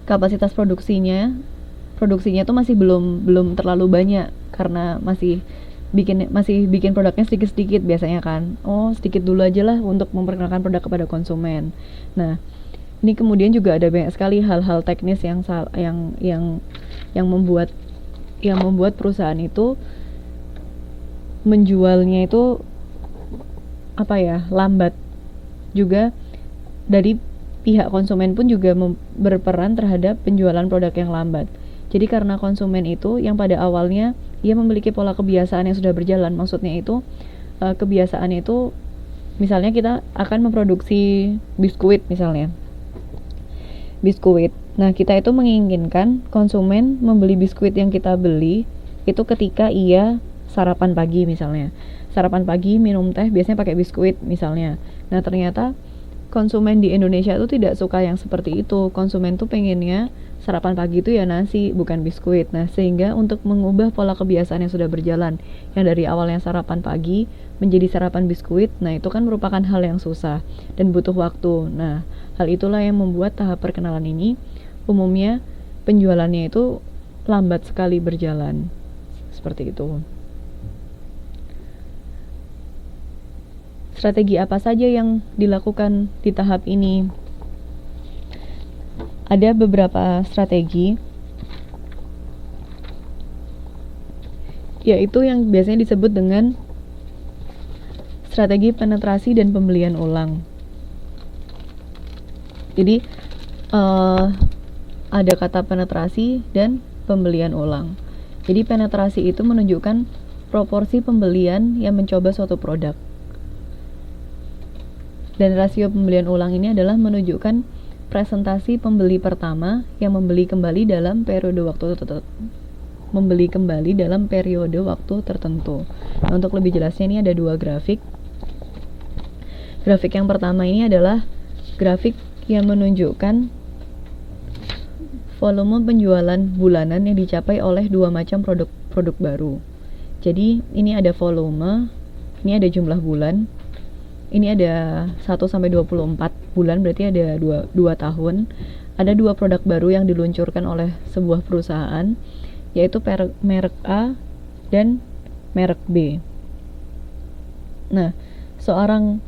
kapasitas produksinya tuh masih belum terlalu banyak, karena masih bikin produknya sedikit-sedikit biasanya kan. Sedikit dulu aja lah untuk memperkenalkan produk kepada konsumen. Nah, ini kemudian juga ada banyak sekali hal-hal teknis yang membuat perusahaan itu menjualnya itu lambat. Juga dari pihak konsumen pun juga berperan terhadap penjualan produk yang lambat. Jadi karena konsumen itu yang pada awalnya ia memiliki pola kebiasaan yang sudah berjalan, maksudnya itu kebiasaannya itu misalnya kita akan memproduksi biskuit misalnya. Nah, kita itu menginginkan konsumen membeli biskuit yang kita beli itu ketika ia sarapan pagi misalnya. Sarapan pagi minum teh biasanya pakai biskuit misalnya. Nah, ternyata konsumen di Indonesia itu tidak suka yang seperti itu. Konsumen tuh pengennya sarapan pagi itu ya nasi, bukan biskuit. Nah, sehingga untuk mengubah pola kebiasaan yang sudah berjalan, yang dari awalnya sarapan pagi menjadi sarapan biskuit, nah itu kan merupakan hal yang susah dan butuh waktu. Nah, hal itulah yang membuat tahap perkenalan ini umumnya penjualannya itu lambat sekali berjalan. Seperti itu. Strategi apa saja yang dilakukan di tahap ini? Ada beberapa strategi, yaitu yang biasanya disebut dengan strategi penetrasi dan pembelian ulang. Jadi ada kata penetrasi dan pembelian ulang. Jadi penetrasi itu menunjukkan proporsi pembelian yang mencoba suatu produk. Dan rasio pembelian ulang ini adalah menunjukkan presentasi pembeli pertama yang membeli kembali dalam periode waktu tertentu. Nah, untuk lebih jelasnya ini ada dua grafik. Grafik yang pertama ini adalah grafik yang menunjukkan volume penjualan bulanan yang dicapai oleh dua macam produk baru. Jadi ini ada volume, ini ada jumlah bulan. Ini ada 1 sampai 24 bulan, berarti ada 2 tahun. Ada dua produk baru yang diluncurkan oleh sebuah perusahaan, yaitu merek A dan merek B. Nah, seorang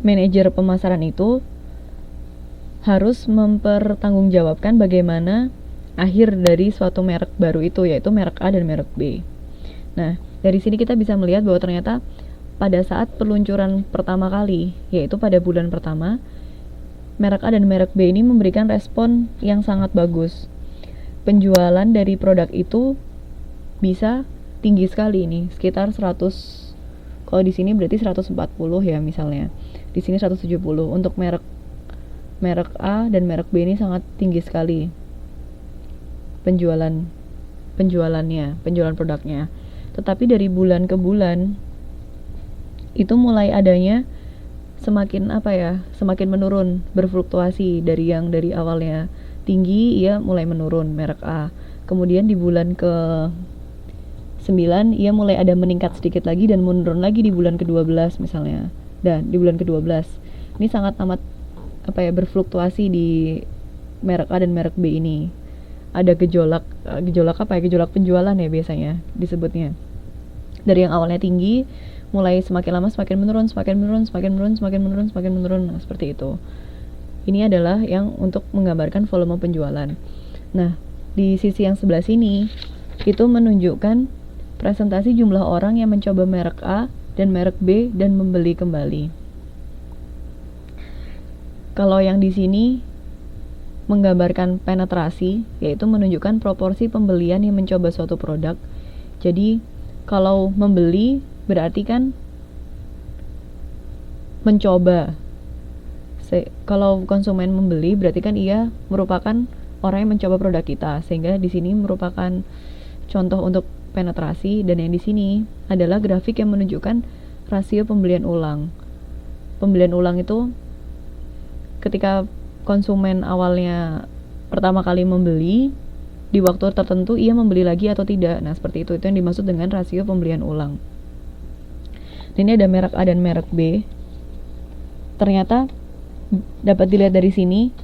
manajer pemasaran itu harus mempertanggungjawabkan bagaimana akhir dari suatu merek baru itu, yaitu merek A dan merek B. Nah, dari sini kita bisa melihat bahwa ternyata pada saat peluncuran pertama kali, yaitu pada bulan pertama, merek A dan merek B ini memberikan respon yang sangat bagus. Penjualan dari produk itu bisa tinggi sekali nih, sekitar 100. Kalau di sini berarti 140 ya misalnya. Di sini 170. Untuk merek A dan merek B ini sangat tinggi sekali penjualan produknya. Tetapi dari bulan ke bulan itu mulai adanya semakin menurun, berfluktuasi dari yang dari awalnya tinggi, ia mulai menurun merek A. Kemudian di bulan ke 9 ia mulai ada meningkat sedikit lagi dan menurun lagi di bulan ke-12 misalnya. Dan di bulan ke-12 ini sangat amat berfluktuasi di merek A dan merek B ini. Ada gejolak penjualan ya biasanya disebutnya. Dari yang awalnya tinggi mulai semakin lama semakin menurun, nah, seperti itu. Ini adalah yang untuk menggambarkan volume penjualan. Nah, di sisi yang sebelah sini itu menunjukkan presentasi jumlah orang yang mencoba merek A dan merek B dan membeli kembali. Kalau yang di sini menggambarkan penetrasi, yaitu menunjukkan proporsi pembelian yang mencoba suatu produk. Jadi, kalau membeli berarti kan mencoba. Kalau konsumen membeli berarti kan ia merupakan orang yang mencoba produk kita, sehingga di sini merupakan contoh untuk penetrasi. Dan yang di sini adalah grafik yang menunjukkan rasio pembelian ulang. Pembelian ulang itu ketika konsumen awalnya pertama kali membeli, di waktu tertentu ia membeli lagi atau tidak. Nah, seperti itu yang dimaksud dengan rasio pembelian ulang. Ini ada merek A dan merek B. Ternyata dapat dilihat dari sini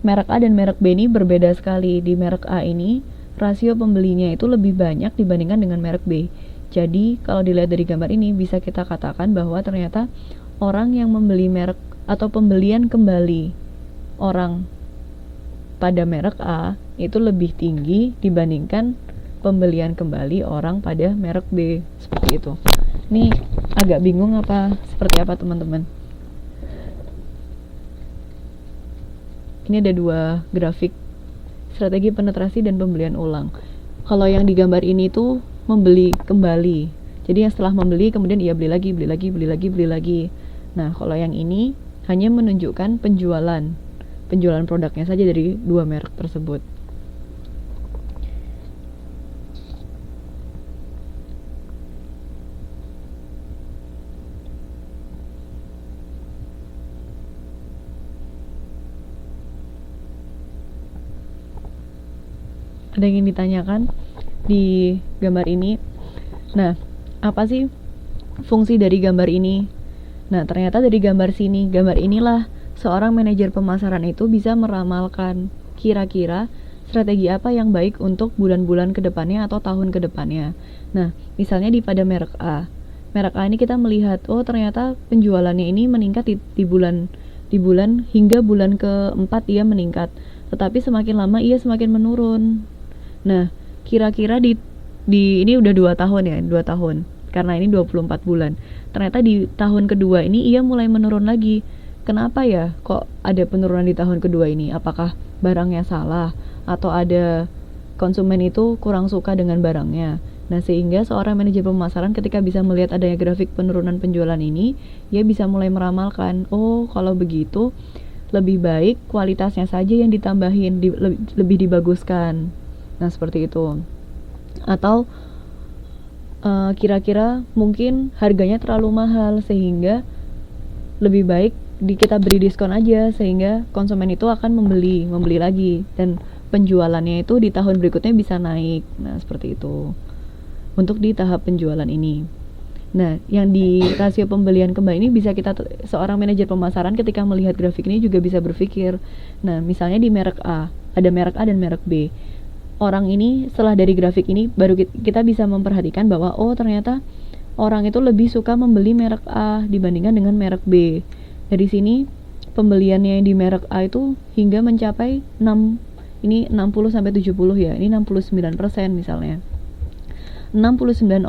merek A dan merek B ini berbeda sekali. Di merek A ini rasio pembelinya itu lebih banyak dibandingkan dengan merek B. Jadi kalau dilihat dari gambar ini bisa kita katakan bahwa ternyata orang yang membeli merek atau pembelian kembali orang pada merek A itu lebih tinggi dibandingkan pembelian kembali orang pada merek B, seperti itu. Ini agak bingung apa seperti apa teman-teman? Ini ada dua grafik strategi penetrasi dan pembelian ulang. Kalau yang digambar ini tuh membeli kembali. Jadi yang setelah membeli kemudian ia beli lagi. Nah, kalau yang ini hanya menunjukkan penjualan produknya saja dari dua merek tersebut. Ada yang ingin ditanyakan di gambar ini? Nah, apa sih fungsi dari gambar ini? Nah, ternyata dari gambar inilah seorang manajer pemasaran itu bisa meramalkan kira-kira strategi apa yang baik untuk bulan-bulan kedepannya atau tahun kedepannya. Nah, misalnya pada merek A. Merek A ini kita melihat, oh ternyata penjualannya ini meningkat di bulan hingga bulan keempat ia meningkat. Tetapi semakin lama ia semakin menurun. Nah, kira-kira di ini udah 2 tahun ya, 2 tahun. Karena ini 24 bulan. Ternyata di tahun kedua ini ia mulai menurun lagi. Kenapa ya kok ada penurunan di tahun kedua ini? Apakah barangnya salah atau ada konsumen itu kurang suka dengan barangnya? Nah, sehingga seorang manajer pemasaran ketika bisa melihat adanya grafik penurunan penjualan ini, ia bisa mulai meramalkan, oh kalau begitu lebih baik kualitasnya saja yang ditambahin, lebih dibaguskan. Nah, seperti itu. Atau kira-kira mungkin harganya terlalu mahal sehingga lebih baik kita beri diskon aja sehingga konsumen itu akan membeli lagi dan penjualannya itu di tahun berikutnya bisa naik. Nah, seperti itu. Untuk di tahap penjualan ini. Nah, yang di rasio pembelian kembali ini bisa seorang manajer pemasaran ketika melihat grafik ini juga bisa berpikir. Nah, misalnya di merek A, ada merek A dan merek B. Orang ini setelah dari grafik ini baru kita bisa memperhatikan bahwa oh ternyata orang itu lebih suka membeli merek A dibandingkan dengan merek B. Dari sini pembeliannya di merek A itu hingga mencapai 60 sampai 70 ya. Ini 69% misalnya. 69%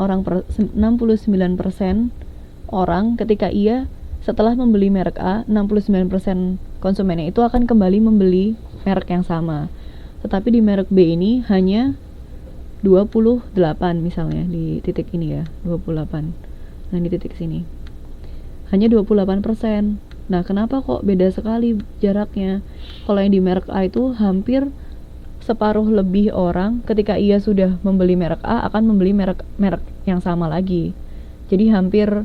orang ketika ia setelah membeli merek A, 69% konsumennya itu akan kembali membeli merek yang sama. Tetapi di merek B ini hanya 28 misalnya di titik ini ya, 28. Nah, di titik sini. Hanya 28%. Nah, kenapa kok beda sekali jaraknya? Kalau yang di merek A itu hampir separuh lebih orang ketika ia sudah membeli merek A akan membeli merek yang sama lagi. Jadi hampir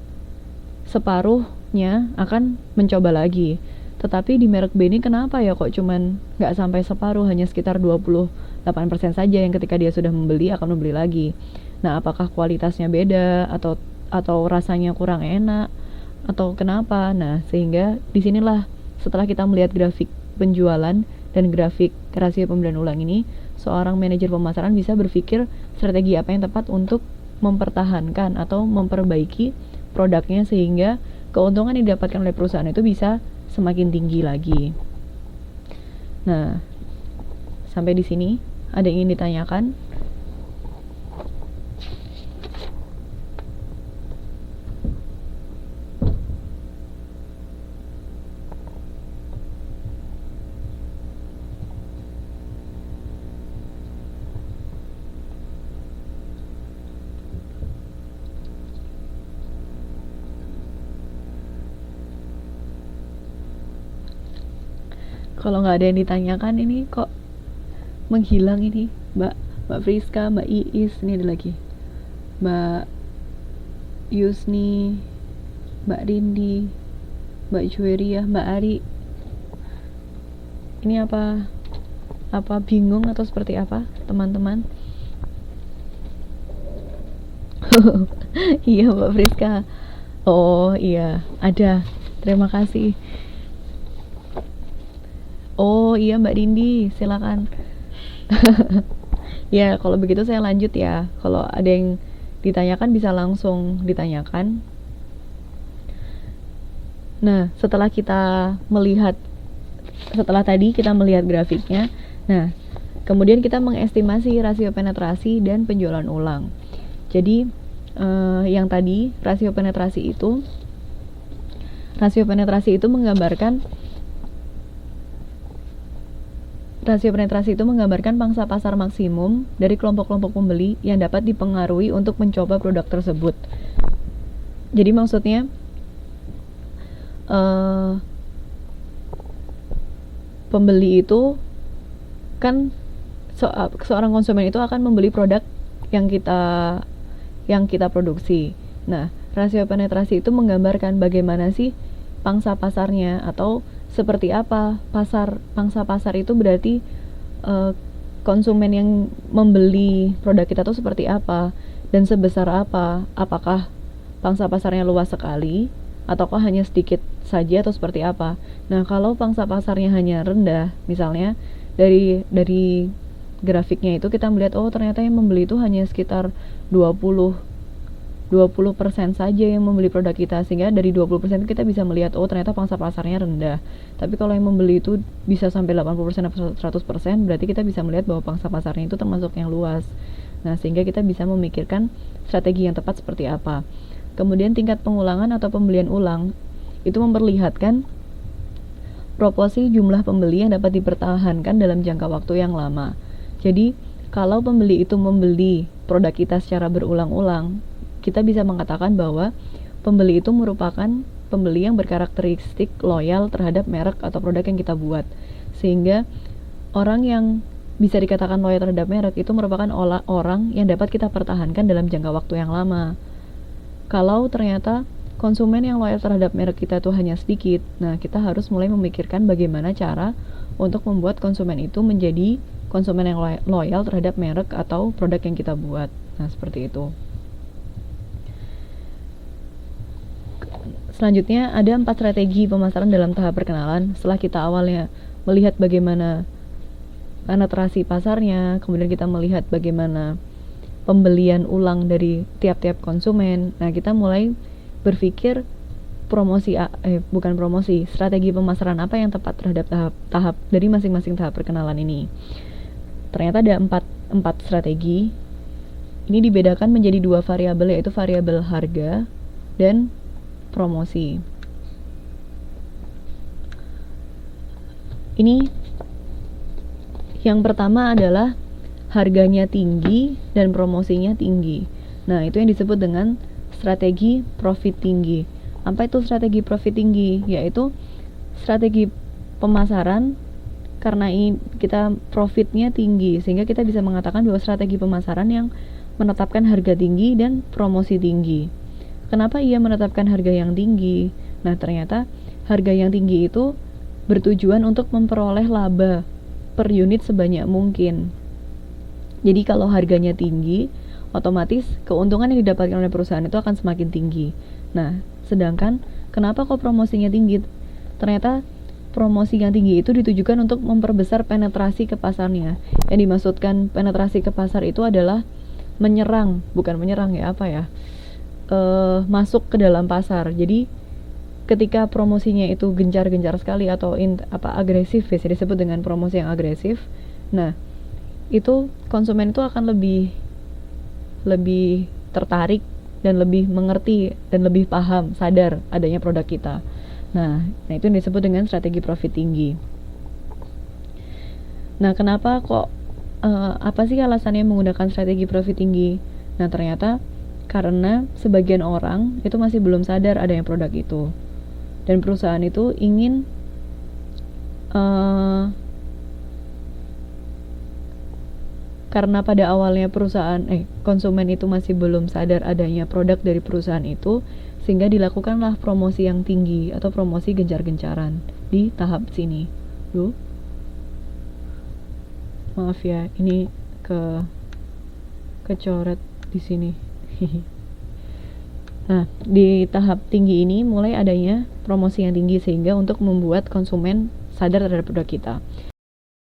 separuhnya akan mencoba lagi. Tetapi di merek B ini kenapa ya kok cuman nggak sampai separuh, hanya sekitar 28% saja yang ketika dia sudah membeli akan membeli lagi. Nah, apakah kualitasnya beda atau rasanya kurang enak atau kenapa? Nah, sehingga disinilah setelah kita melihat grafik penjualan dan grafik rasio pembelian ulang ini, seorang manajer pemasaran bisa berpikir strategi apa yang tepat untuk mempertahankan atau memperbaiki produknya sehingga keuntungan yang didapatkan oleh perusahaan itu bisa semakin tinggi lagi. Nah, sampai di sini ada yang ingin ditanyakan? Kalau nggak ada yang ditanyakan ini kok menghilang ini, Mbak Friska, Mbak Iis, ini ada lagi Mbak Yusni, Mbak Rindi, Mbak Juweria, Mbak Ari. Ini apa bingung atau seperti apa teman-teman? Iya Mbak Friska. Oh iya, ada. Terima kasih. Oh iya Mbak Dindi, silakan. Ya, kalau begitu saya lanjut ya. Kalau ada yang ditanyakan bisa langsung ditanyakan. Nah, setelah tadi kita melihat grafiknya, nah, kemudian kita mengestimasi rasio penetrasi dan penjualan ulang. Jadi, yang tadi rasio penetrasi itu menggambarkan pangsa pasar maksimum dari kelompok-kelompok pembeli yang dapat dipengaruhi untuk mencoba produk tersebut. Jadi maksudnya eh, pembeli itu kan seorang konsumen itu akan membeli produk yang kita produksi. Nah, rasio penetrasi itu menggambarkan bagaimana sih pangsa pasarnya, atau seperti apa pangsa pasar itu berarti eh, konsumen yang membeli produk kita tuh seperti apa dan sebesar apa, apakah pangsa pasarnya luas sekali ataukah hanya sedikit saja atau seperti apa. Nah, kalau pangsa pasarnya hanya rendah, misalnya dari grafiknya itu kita melihat, oh ternyata yang membeli itu hanya sekitar 20% saja yang membeli produk kita, sehingga dari 20% kita bisa melihat, oh ternyata pangsa pasarnya rendah. Tapi kalau yang membeli itu bisa sampai 80% atau 100%, berarti kita bisa melihat bahwa pangsa pasarnya itu termasuk yang luas. Nah, sehingga kita bisa memikirkan strategi yang tepat seperti apa. Kemudian tingkat pengulangan atau pembelian ulang itu memperlihatkan proporsi jumlah pembeli yang dapat dipertahankan dalam jangka waktu yang lama. Jadi, kalau pembeli itu membeli produk kita secara berulang-ulang, kita bisa mengatakan bahwa pembeli itu merupakan pembeli yang berkarakteristik loyal terhadap merek atau produk yang kita buat. Sehingga orang yang bisa dikatakan loyal terhadap merek itu merupakan orang yang dapat kita pertahankan dalam jangka waktu yang lama. Kalau ternyata konsumen yang loyal terhadap merek kita itu hanya sedikit, nah kita harus mulai memikirkan bagaimana cara untuk membuat konsumen itu menjadi konsumen yang loyal terhadap merek atau produk yang kita buat. Nah, seperti itu. Selanjutnya ada 4 strategi pemasaran dalam tahap perkenalan. Setelah kita awalnya melihat bagaimana penetrasi pasarnya, kemudian kita melihat bagaimana pembelian ulang dari tiap-tiap konsumen. Nah, kita mulai berpikir strategi pemasaran apa yang tepat terhadap tahap dari masing-masing tahap perkenalan ini. Ternyata ada 4 strategi. Ini dibedakan menjadi 2 variabel, yaitu variabel harga dan promosi. Ini yang pertama adalah harganya tinggi dan promosinya tinggi. Nah, itu yang disebut dengan strategi profit tinggi. Apa itu strategi profit tinggi? Yaitu strategi pemasaran karena kita profitnya tinggi, sehingga kita bisa mengatakan bahwa strategi pemasaran yang menetapkan harga tinggi dan promosi tinggi. Kenapa ia menetapkan harga yang tinggi? Nah, ternyata harga yang tinggi itu bertujuan untuk memperoleh laba per unit sebanyak mungkin. Jadi kalau harganya tinggi, otomatis keuntungan yang didapatkan oleh perusahaan itu akan semakin tinggi. Nah, sedangkan kenapa kok promosinya tinggi? Ternyata promosi yang tinggi itu ditujukan untuk memperbesar penetrasi ke pasarnya. Yang dimaksudkan penetrasi ke pasar itu adalah masuk ke dalam pasar. Jadi ketika promosinya itu gencar-gencar sekali atau agresif, biasa disebut dengan promosi yang agresif. Nah, itu konsumen itu akan lebih tertarik dan lebih mengerti dan lebih paham, sadar adanya produk kita. Nah itu yang disebut dengan strategi profit tinggi. Nah, kenapa kok apa sih alasannya menggunakan strategi profit tinggi? Nah, ternyata karena sebagian orang itu masih belum sadar adanya produk itu, dan perusahaan itu ingin karena pada awalnya konsumen itu masih belum sadar adanya produk dari perusahaan itu, sehingga dilakukanlah promosi yang tinggi atau promosi gencar-gencaran di tahap sini. Maaf ya, ini kecoret di sini. Nah, di tahap tinggi ini mulai adanya promosi yang tinggi, sehingga untuk membuat konsumen sadar terhadap produk kita.